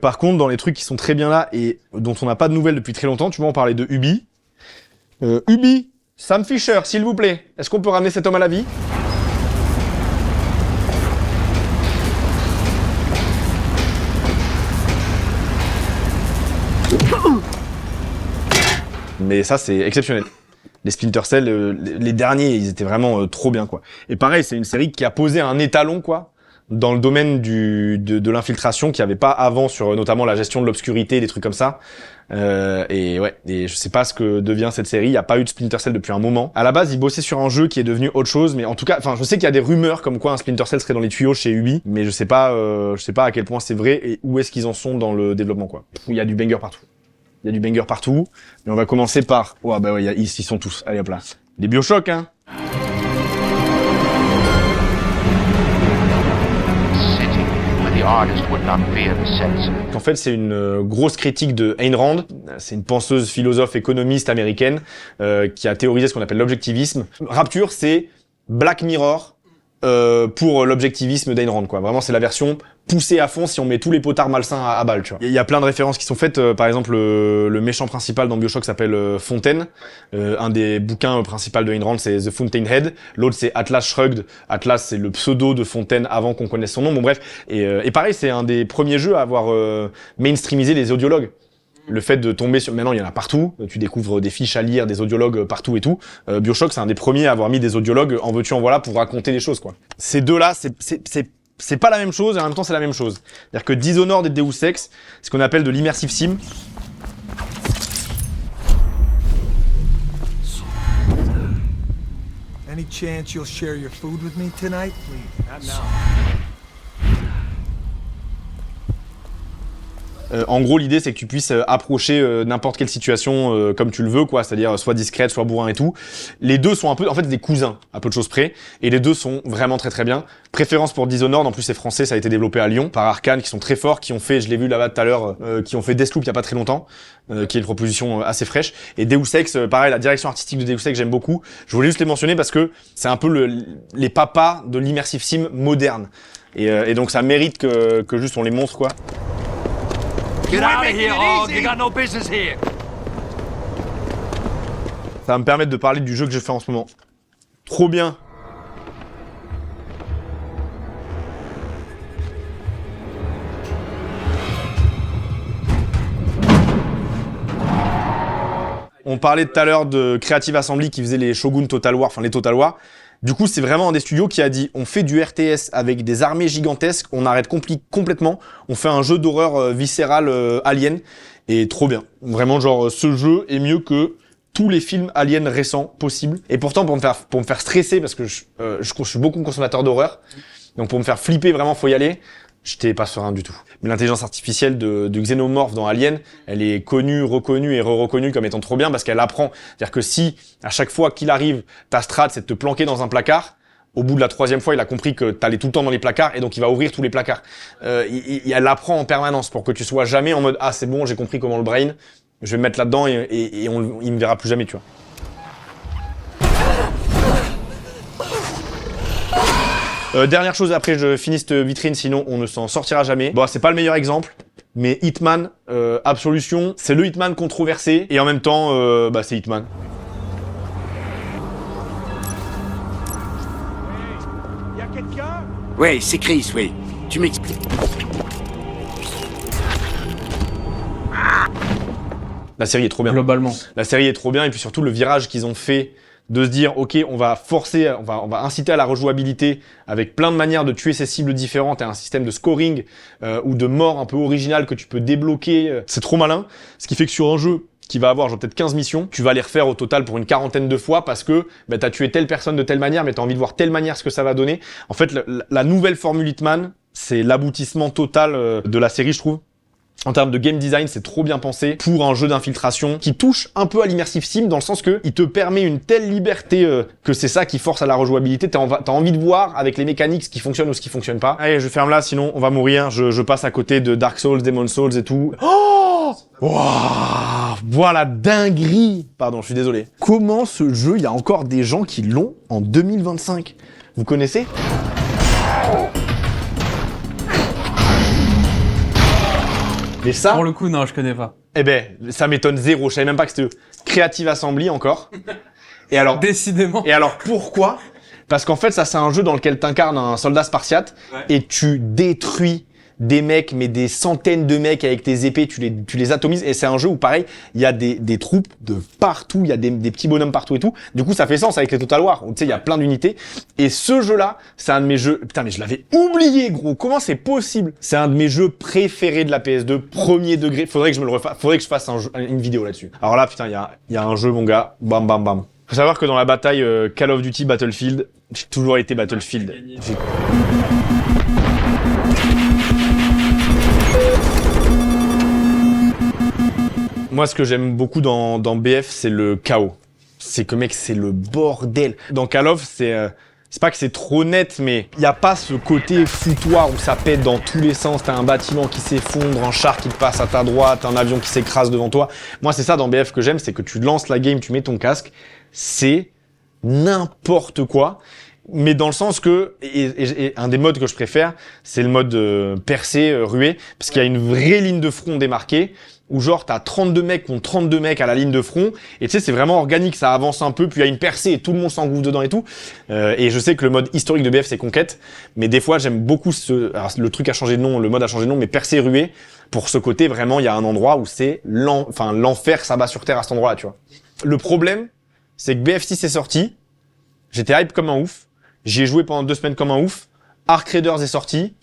Par contre, dans les trucs qui sont très bien là et dont on n'a pas de nouvelles depuis très longtemps, tu vois, on parlait de Ubi. Ubi, Sam Fisher, s'il vous plaît, est-ce qu'on peut ramener cet homme à la vie? Mais ça, c'est exceptionnel. Les Splinter Cell, les derniers, ils étaient vraiment trop bien, quoi. Et pareil, c'est une série qui a posé un étalon, quoi, dans le domaine de l'infiltration qu'il n'y avait pas avant sur notamment la gestion de l'obscurité, des trucs comme ça. Et ouais, et je sais pas ce que devient cette série. Il n'y a pas eu de Splinter Cell depuis un moment. À la base, ils bossaient sur un jeu qui est devenu autre chose, mais en tout cas, enfin, je sais qu'il y a des rumeurs comme quoi un Splinter Cell serait dans les tuyaux chez Ubi, mais je sais pas à quel point c'est vrai et où est-ce qu'ils en sont dans le développement, quoi. Il y a du banger partout. Il y a du banger partout, mais on va commencer par... Oh bah ouais, ils sont tous. Allez hop là. Les Bioshock, hein. En fait, c'est une grosse critique de Ayn Rand. C'est une penseuse, philosophe, économiste américaine qui a théorisé ce qu'on appelle l'objectivisme. Rapture, c'est Black Mirror pour l'objectivisme d'Ayn Rand, quoi. Vraiment, c'est la version poussée à fond si on met tous les potards malsains à balle, tu vois. Il y a plein de références qui sont faites. Par exemple, le méchant principal dans Bioshock s'appelle Fontaine. Un des bouquins principaux de Ayn Rand, c'est The Fountainhead. L'autre, c'est Atlas Shrugged. Atlas, c'est le pseudo de Fontaine avant qu'on connaisse son nom. Bon, bref. Et pareil, c'est un des premiers jeux à avoir mainstreamisé les audiologues. Le fait de tomber sur... Maintenant, il y en a partout. Tu découvres des fiches à lire, des audiologues partout et tout. BioShock, c'est un des premiers à avoir mis des audiologues en veux-tu en voilà pour raconter des choses, quoi. Ces deux-là, c'est pas la même chose et en même temps, c'est la même chose. C'est-à-dire que Dishonored et Deus Ex, c'est ce qu'on appelle de l'immersive sim. Any chance you'll share your food with me tonight? Please, not now. En gros, l'idée, c'est que tu puisses approcher n'importe quelle situation comme tu le veux, quoi. C'est-à-dire soit discrète, soit bourrin et tout. Les deux sont un peu, en fait, des cousins, à peu de choses près. Et les deux sont vraiment très très bien. Préférence pour Dishonored, en plus c'est français, ça a été développé à Lyon par Arkane, qui sont très forts, qui ont fait, je l'ai vu là-bas tout à l'heure, qui ont fait Deathloop il y a pas très longtemps, qui est une proposition assez fraîche. Et Deus Ex, pareil, la direction artistique de Deus Ex, j'aime beaucoup. Je voulais juste les mentionner parce que c'est un peu les papas de l'immersive sim moderne. Et donc ça mérite que juste on les montre, quoi. Get out of here, Hog. You got no business here. Ça va me permettre de parler du jeu que je fais en ce moment. Trop bien. On parlait tout à l'heure de Creative Assembly qui faisait les Shogun Total War, enfin les Total War. Du coup, c'est vraiment un des studios qui a dit on fait du RTS avec des armées gigantesques, on arrête complètement, on fait un jeu d'horreur viscéral alien, et trop bien. Vraiment, genre, ce jeu est mieux que tous les films aliens récents possibles. Et pourtant, pour me faire stresser, parce que je suis beaucoup consommateur d'horreur, donc pour me faire flipper, vraiment, faut y aller. J'étais pas serein du tout. Mais l'intelligence artificielle de Xenomorph dans Alien, elle est connue, reconnue et re-reconnue comme étant trop bien parce qu'elle apprend. C'est-à-dire que si, à chaque fois qu'il arrive, ta strat, c'est de te planquer dans un placard, au bout de la 3e fois, il a compris que t'allais tout le temps dans les placards et donc il va ouvrir tous les placards. Elle apprend en permanence pour que tu sois jamais en mode « Ah, c'est bon, j'ai compris comment le brain, je vais me mettre là-dedans et il me verra plus jamais, tu vois. » Dernière chose, après je finis cette vitrine, sinon on ne s'en sortira jamais. Bon, c'est pas le meilleur exemple, mais Hitman, Absolution, c'est le Hitman controversé, et en même temps, c'est Hitman. Y'a quelqu'un? Oui, c'est Chris, oui. Tu m'expliques. La série est trop bien. Globalement. La série est trop bien, et puis surtout le virage qu'ils ont fait de se dire, ok, on va forcer, on va inciter à la rejouabilité avec plein de manières de tuer ces cibles différentes et un système de scoring ou de mort un peu original que tu peux débloquer. C'est trop malin. Ce qui fait que sur un jeu qui va avoir genre peut-être 15 missions, tu vas les refaire au total pour une 40aine de fois parce que t'as tué telle personne de telle manière, mais t'as envie de voir telle manière ce que ça va donner. En fait, la nouvelle formule Hitman, c'est l'aboutissement total de la série, je trouve. En termes de game design, c'est trop bien pensé pour un jeu d'infiltration qui touche un peu à l'immersive sim dans le sens que il te permet une telle liberté que c'est ça qui force à la rejouabilité. T'as envie de voir avec les mécaniques ce qui fonctionne ou ce qui fonctionne pas. Allez, je ferme là, sinon on va mourir. Je passe à côté de Dark Souls, Demon Souls et tout. Oh wow, voilà, dinguerie. Pardon, je suis désolé. Comment ce jeu, il y a encore des gens qui l'ont en 2025? Vous connaissez? Mais ça... Pour le coup, non, je connais pas. Eh ben, ça m'étonne zéro. Je savais même pas que c'était Creative Assembly encore. Et alors... Décidément. Et alors, pourquoi? Parce qu'en fait, ça, c'est un jeu dans lequel t'incarnes un soldat spartiate et tu détruis des mecs, mais des centaines de mecs avec tes épées, tu les atomises. Et c'est un jeu où, pareil, il y a des troupes de partout, il y a des petits bonhommes partout et tout. Du coup, ça fait sens avec les Total War, où tu sais, il y a plein d'unités. Et ce jeu-là, c'est un de mes jeux... Putain, mais je l'avais oublié, gros. Comment c'est possible? C'est un de mes jeux préférés de la PS2, premier degré. Faudrait que je me le refasse, faudrait que je fasse une vidéo là-dessus. Alors là, putain, il y a un jeu, mon gars. Bam, bam, bam. Faut savoir que dans la bataille Call of Duty Battlefield, j'ai toujours été Battlefield. Moi, ce que j'aime beaucoup dans BF, c'est le chaos. C'est que, mec, c'est le bordel. Dans Call of, c'est pas que c'est trop net, mais il y a pas ce côté foutoir où ça pète dans tous les sens. T'as un bâtiment qui s'effondre, un char qui te passe à ta droite, un avion qui s'écrase devant toi. Moi, c'est ça dans BF que j'aime, c'est que tu lances la game, tu mets ton casque, c'est n'importe quoi. Mais dans le sens que, et un des modes que je préfère, c'est le mode percé, rué, parce qu'il y a une vraie ligne de front démarquée, où genre t'as 32 mecs contre 32 mecs à la ligne de front, et tu sais c'est vraiment organique, ça avance un peu, puis il y a une percée et tout le monde s'engouffre dedans et tout. Et je sais que le mode historique de BF c'est conquête, mais des fois j'aime beaucoup alors le truc a changé de nom, le mode a changé de nom, mais percée ruée, pour ce côté vraiment il y a un endroit où c'est l'enfer s'abat sur terre à cet endroit-là, tu vois. Le problème, c'est que BF6 est sorti, j'étais hype comme un ouf, j'y ai joué pendant 2 semaines comme un ouf, Arc Raiders est sorti,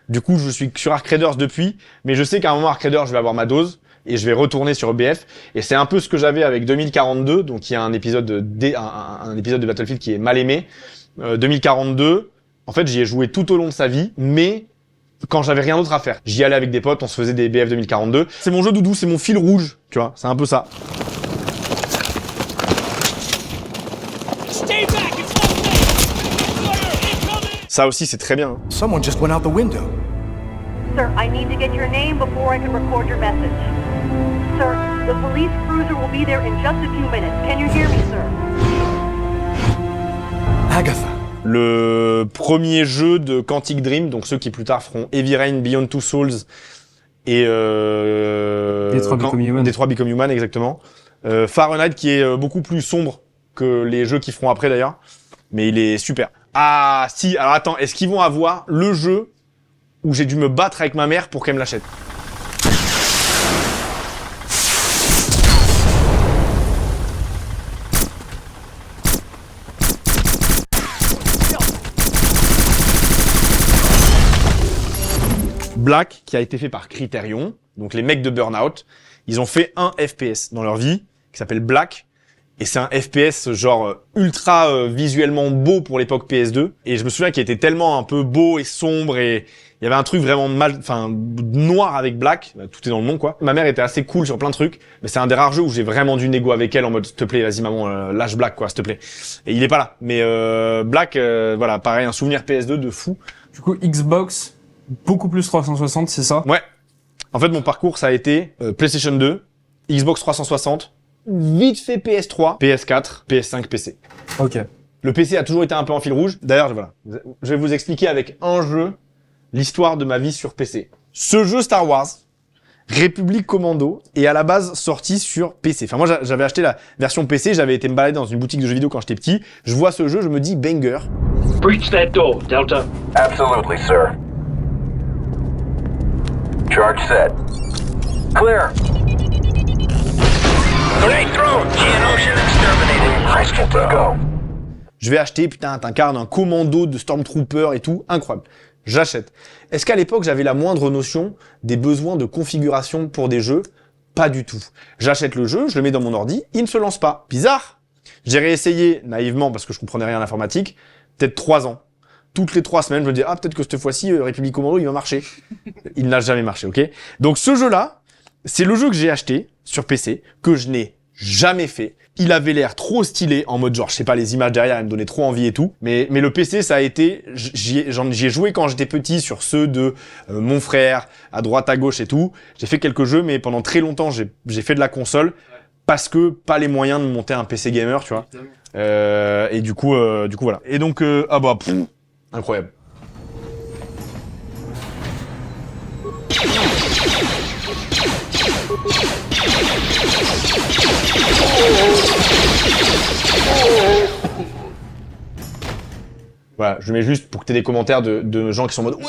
du coup je suis sur Arc Raiders depuis, mais je sais qu'à un moment Arc Raiders je vais avoir ma dose, et je vais retourner sur BF, et c'est un peu ce que j'avais avec 2042, donc il y a un épisode un épisode de Battlefield qui est mal aimé. 2042, en fait j'y ai joué tout au long de sa vie, mais quand j'avais rien d'autre à faire. J'y allais avec des potes, on se faisait des BF 2042. C'est mon jeu doudou, c'est mon fil rouge, tu vois, c'est un peu ça. Ça aussi c'est très bien. Hein. Someone just went out the window. Sir, I need to get your name before I can record your message. Sir, the police cruiser will be there in just a few minutes. Can you hear me, sir? Agatha. Le premier jeu de Quantic Dream, donc ceux qui plus tard feront Heavy Rain, Beyond Two Souls et Detroit Become Human. Detroit Become Human, exactement. Fahrenheit qui est beaucoup plus sombre que les jeux qu'ils feront après d'ailleurs, mais il est super. Ah si, alors attends, est-ce qu'ils vont avoir le jeu où j'ai dû me battre avec ma mère pour qu'elle me l'achète? Black, qui a été fait par Criterion, donc les mecs de Burnout, ils ont fait un FPS dans leur vie, qui s'appelle Black, et c'est un FPS genre ultra visuellement beau pour l'époque PS2, et je me souviens qu'il était tellement un peu beau et sombre, et il y avait un truc vraiment noir avec Black, tout est dans le nom quoi. Ma mère était assez cool sur plein de trucs, mais c'est un des rares jeux où j'ai vraiment du négo avec elle en mode s'il te plaît, vas-y maman, lâche Black quoi, s'il te plaît. Et il est pas là, mais Black, voilà, pareil, un souvenir PS2 de fou. Du coup, Xbox, beaucoup plus 360, c'est ça? Ouais. En fait, mon parcours, ça a été PlayStation 2, Xbox 360, vite fait PS3, PS4, PS5, PC. Ok. Le PC a toujours été un peu en fil rouge. D'ailleurs, voilà, je vais vous expliquer avec un jeu l'histoire de ma vie sur PC. Ce jeu Star Wars, République Commando, est à la base sorti sur PC. Enfin, moi, j'avais acheté la version PC, j'avais été me balader dans une boutique de jeux vidéo quand j'étais petit. Je vois ce jeu, je me dis banger. Breach that door, Delta. Absolutely, sir. Charge set. Clear. Grenade thrown. Geonosian exterminated. Crystal to go. Je vais acheter, putain, t'incarnes un commando de Stormtrooper et tout, incroyable. J'achète. Est-ce qu'à l'époque, j'avais la moindre notion des besoins de configuration pour des jeux? Pas du tout. J'achète le jeu, je le mets dans mon ordi, il ne se lance pas. Bizarre. J'ai réessayé, naïvement, parce que je comprenais rien à l'informatique, peut-être 3 ans. Toutes les 3 semaines, je me dis, ah, peut-être que cette fois-ci, République Commando, il va marcher. Il n'a jamais marché, ok? Donc, ce jeu-là, c'est le jeu que j'ai acheté sur PC, que je n'ai jamais fait. Il avait l'air trop stylé, en mode genre, je sais pas, les images derrière, elles me donnaient trop envie et tout. Mais le PC, ça a été, j'y ai joué quand j'étais petit sur ceux de mon frère, à droite, à gauche et tout. J'ai fait quelques jeux, mais pendant très longtemps, j'ai fait de la console, parce que pas les moyens de monter un PC gamer, tu vois. Et du coup, voilà. Et donc, incroyable. Voilà, je mets juste pour que tu aies des commentaires de gens qui sont en mode oui.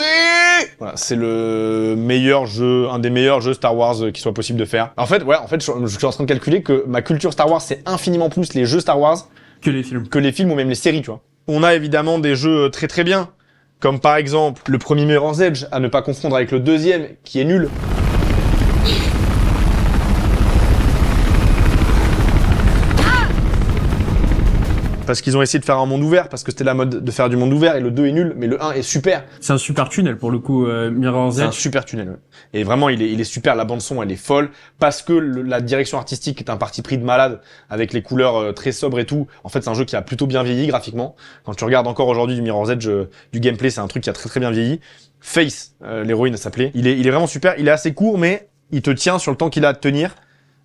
Voilà, c'est le meilleur jeu, un des meilleurs jeux Star Wars qui soit possible de faire. En fait, je suis en train de calculer que ma culture Star Wars, c'est infiniment plus les jeux Star Wars que les films. Que les films ou même les séries, tu vois. On a évidemment des jeux très très bien, comme par exemple le premier Mirror's Edge, à ne pas confondre avec le deuxième, qui est nul. Parce qu'ils ont essayé de faire un monde ouvert, parce que c'était la mode de faire du monde ouvert, et le 2 est nul, mais le 1 est super. C'est un super tunnel, pour le coup, Mirror's Edge. C'est un super tunnel, ouais. Et vraiment, il est super, la bande-son, elle est folle, parce que la direction artistique est un parti pris de malade, avec les couleurs très sobres et tout. En fait, c'est un jeu qui a plutôt bien vieilli graphiquement. Quand tu regardes encore aujourd'hui du Mirror's Edge, du gameplay, c'est un truc qui a très très bien vieilli. Face, l'héroïne, elle s'appelait. Il est vraiment super, il est assez court, mais il te tient sur le temps qu'il a à te tenir.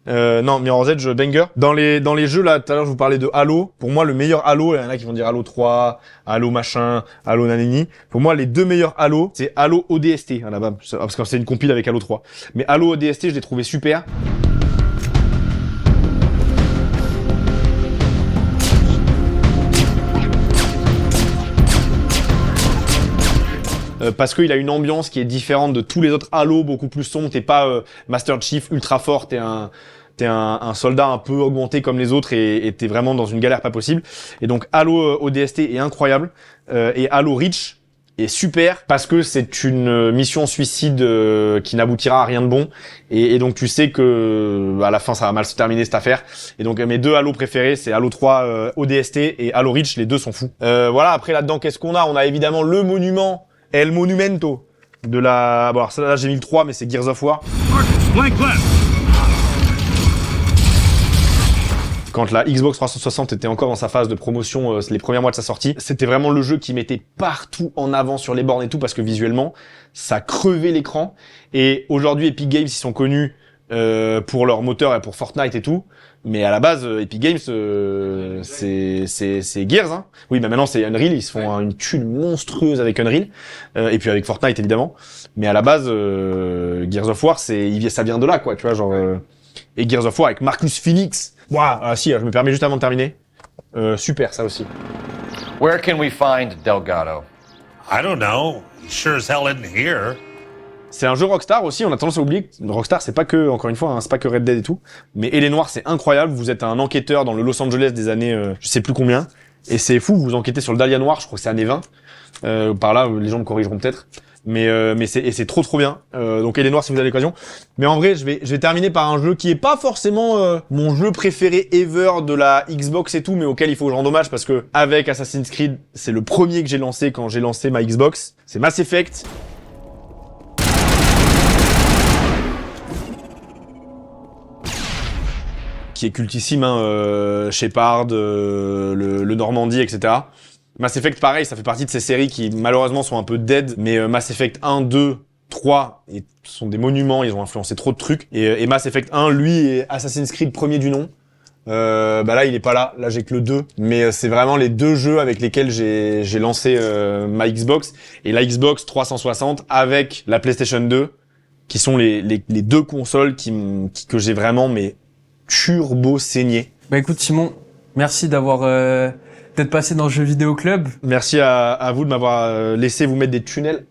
Non, Mirror's Edge, banger. Dans les jeux, là, tout à l'heure, je vous parlais de Halo. Pour moi, le meilleur Halo, il y en a qui vont dire Halo 3, Halo machin, Halo nanini. Pour moi, les deux meilleurs Halo, c'est Halo ODST, à la base. Parce que c'est une compile avec Halo 3. Mais Halo ODST, je l'ai trouvé super. Parce qu'il a une ambiance qui est différente de tous les autres Halo, beaucoup plus sombre. T'es pas Master Chief ultra fort, t'es un soldat un peu augmenté comme les autres et t'es vraiment dans une galère pas possible. Et donc Halo ODST est incroyable et Halo Reach est super parce que c'est une mission suicide qui n'aboutira à rien de bon et donc tu sais que à la fin ça va mal se terminer cette affaire. Et donc mes deux Halo préférés c'est Halo 3 ODST et Halo Reach, les deux sont fous. Voilà, après là-dedans qu'est-ce qu'on a ? On a évidemment le monument El Monumento de la... Bon alors ça là j'ai mis le 3 mais c'est Gears of War. Quand la Xbox 360 était encore dans sa phase de promotion, les premiers mois de sa sortie, c'était vraiment le jeu qui mettait partout en avant sur les bornes et tout parce que visuellement, ça crevait l'écran. Et aujourd'hui Epic Games ils sont connus pour leur moteur et pour Fortnite et tout. Mais à la base, Epic Games, c'est Gears, hein. Oui, mais maintenant c'est Unreal, ils se font une thune monstrueuse avec Unreal, et puis avec Fortnite évidemment. Mais à la base, Gears of War, ça vient de là, quoi, tu vois, genre. Et Gears of War avec Marcus Phoenix. Waouh, ah si, je me permets juste avant de terminer. Super, ça aussi. Where can we find Delgado? I don't know. Sure as hell isn't here. C'est un jeu Rockstar aussi, on a tendance à oublier que Rockstar c'est pas que, encore une fois, hein, c'est pas que Red Dead et tout, mais Hellé Noire c'est incroyable, vous êtes un enquêteur dans le Los Angeles des années je sais plus combien, et c'est fou, vous enquêtez sur le Dahlia Noir, je crois que c'est années 20, par là les gens me corrigeront peut-être, mais c'est trop bien, donc Hellé Noire si vous avez l'occasion. Mais en vrai je vais terminer par un jeu qui est pas forcément mon jeu préféré ever de la Xbox et tout, mais auquel il faut que je rende hommage parce que avec Assassin's Creed c'est le premier que j'ai lancé quand j'ai lancé ma Xbox, c'est Mass Effect. Qui est cultissime, hein, Shepard, le Normandie, etc. Mass Effect, pareil, ça fait partie de ces séries qui malheureusement sont un peu dead, mais Mass Effect 1, 2, 3 sont des monuments, ils ont influencé trop de trucs. Et Mass Effect 1, lui, est Assassin's Creed premier du nom. Bah là, il est pas là j'ai que le 2. Mais c'est vraiment les deux jeux avec lesquels j'ai lancé ma Xbox. Et la Xbox 360 avec la PlayStation 2, qui sont les deux consoles que j'ai vraiment, mais turbo saigné. Bah écoute Simon, merci d'avoir d'être passé dans le Jeux Vidéo Club. Merci à vous de m'avoir laissé vous mettre des tunnels.